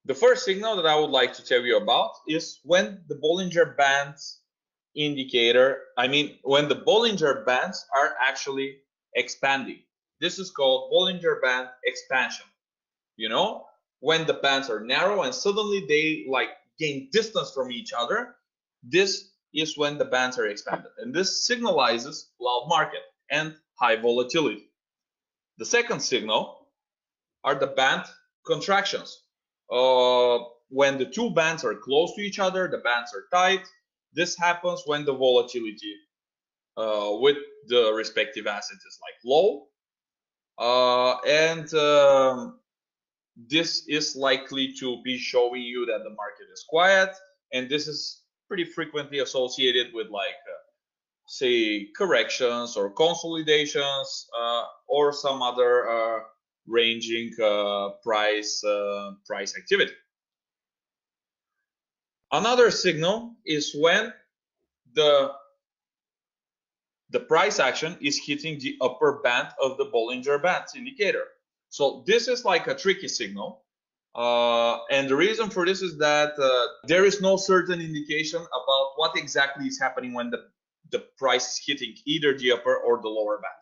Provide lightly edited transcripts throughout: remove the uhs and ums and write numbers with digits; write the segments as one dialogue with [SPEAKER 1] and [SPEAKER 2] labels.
[SPEAKER 1] The first signal that I would like to tell you about is when the Bollinger Bands indicator, when the Bollinger Bands are actually expanding. This is called Bollinger Band expansion. You know, when the bands are narrow and suddenly they like gain distance from each other, this is when the bands are expanded. And this signalizes loud market and high volatility. The second signal are the band contractions. When the two bands are close to each other, the bands are tight. This happens when the volatility with the respective assets is like low. This is likely to be showing you that the market is quiet. And this is pretty frequently associated with say corrections or consolidations or some other ranging price activity. Another signal is when the price action is hitting the upper band of the Bollinger Bands indicator. So this is like a tricky signal. And the reason for this is that there is no certain indication about what exactly is happening when the price is hitting either the upper or the lower band.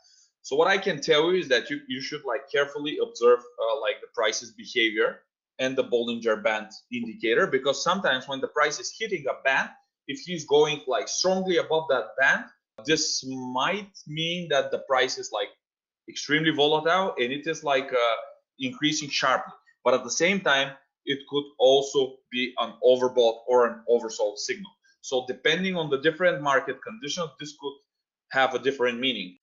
[SPEAKER 1] So what I can tell you is that you should like carefully observe like the price's behavior and the Bollinger Band indicator, because sometimes when the price is hitting a band, if he's going like strongly above that band, this might mean that the price is like extremely volatile and it is like increasing sharply. But at the same time, it could also be an overbought or an oversold signal. So depending on the different market conditions, this could have a different meaning.